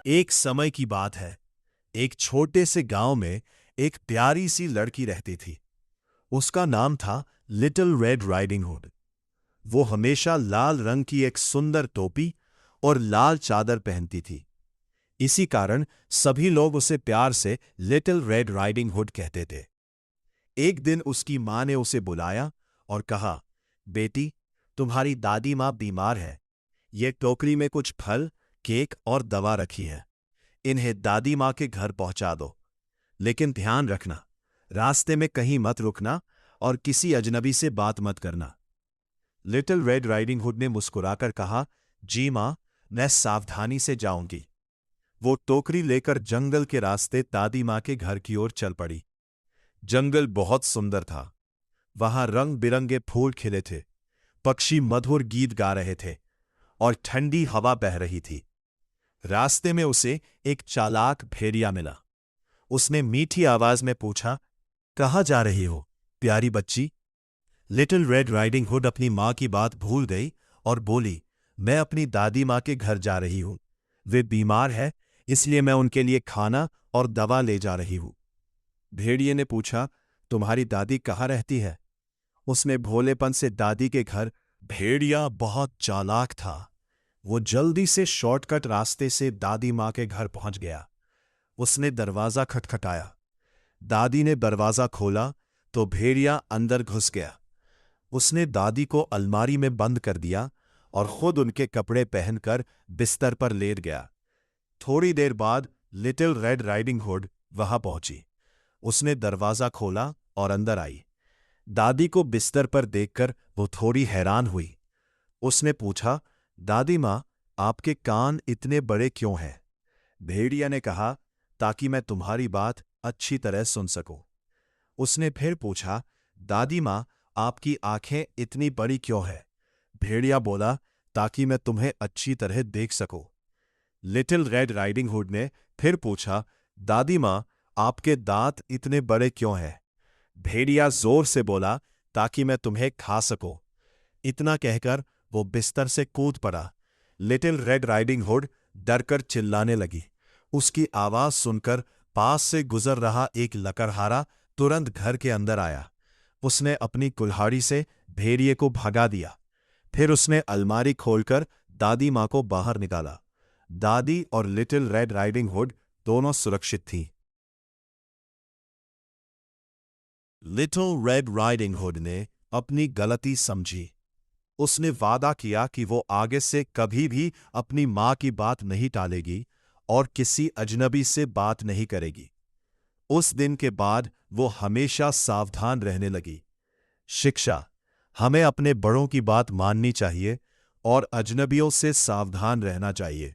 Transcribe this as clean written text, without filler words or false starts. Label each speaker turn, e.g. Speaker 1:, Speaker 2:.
Speaker 1: एक समय की बात है। एक छोटे से गांव में एक प्यारी सी लड़की रहती थी। उसका नाम था लिटिल रेड राइडिंग हुड। वो हमेशा लाल रंग की एक सुंदर टोपी और लाल चादर पहनती थी। इसी कारण सभी लोग उसे प्यार से लिटिल रेड राइडिंग हुड कहते थे। एक दिन उसकी मां ने उसे बुलाया और कहा, बेटी, तुम्हारी दादी मां बीमार है। ये टोकरी में कुछ फल, केक और दवा रखी है। इन्हें दादी मां के घर पहुंचा दो। लेकिन ध्यान रखना, रास्ते में कहीं मत रुकना और किसी अजनबी से बात मत करना। लिटिल रेड राइडिंग हुड ने मुस्कुराकर कहा, जी मां, मैं सावधानी से जाऊंगी। वो टोकरी लेकर जंगल के रास्ते दादी मां के घर की ओर चल पड़ी। जंगल बहुत सुंदर था। वहां रंग बिरंगे फूल खिले थे, पक्षी मधुर गीत गा रहे थे और ठंडी हवा बह रही थी। रास्ते में उसे एक चालाक भेड़िया मिला। उसने मीठी आवाज में पूछा, कहाँ जा रही हो, प्यारी बच्ची? लिटिल रेड राइडिंग हुड अपनी मां की बात भूल गई और बोली, मैं अपनी दादी मां के घर जा रही हूं। वे बीमार है, इसलिए मैं उनके लिए खाना और दवा ले जा रही हूं। भेड़िए ने पूछा, तुम्हारी दादी कहाँ रहती है? उसने भोलेपन से दादी के घर। भेड़िया बहुत चालाक था। वो जल्दी से शॉर्टकट रास्ते से दादी मां के घर पहुंच गया। उसने दरवाजा खटखटाया। दादी ने दरवाजा खोला तो भेड़िया अंदर घुस गया। उसने दादी को अलमारी में बंद कर दिया और खुद उनके कपड़े पहनकर बिस्तर पर लेट गया। थोड़ी देर बाद लिटिल रेड राइडिंग हुड वहां पहुंची। उसने दरवाजा खोला और अंदर आई। दादी को बिस्तर पर देखकर वो थोड़ी हैरान हुई। उसने पूछा, दादी मां, आपके कान इतने बड़े क्यों हैं? भेड़िया ने कहा, ताकि मैं तुम्हारी बात अच्छी तरह सुन सकूं। उसने फिर पूछा, दादी मां, आपकी आंखें इतनी बड़ी क्यों हैं? भेड़िया बोला, ताकि मैं तुम्हें अच्छी तरह देख सकूं। लिटिल रेड राइडिंग हुड ने फिर पूछा, दादी मां, आपके दांत इतने बड़े क्यों हैं? भेड़िया जोर से बोला, ताकि मैं तुम्हें खा सकूं। इतना कहकर वो बिस्तर से कूद पड़ा। लिटिल रेड राइडिंग हुड डरकर चिल्लाने लगी। उसकी आवाज सुनकर पास से गुजर रहा एक लकड़हारा तुरंत घर के अंदर आया। उसने अपनी कुल्हाड़ी से भेड़िए को भगा दिया। फिर उसने अलमारी खोलकर दादी मां को बाहर निकाला। दादी और लिटिल रेड राइडिंग हुड दोनों सुरक्षित थीं। लिटिल रेड राइडिंग हुड ने अपनी गलती समझी। उसने वादा किया कि वो आगे से कभी भी अपनी मां की बात नहीं टालेगी और किसी अजनबी से बात नहीं करेगी। उस दिन के बाद वो हमेशा सावधान रहने लगी। शिक्षा: हमें अपने बड़ों की बात माननी चाहिए और अजनबियों से सावधान रहना चाहिए।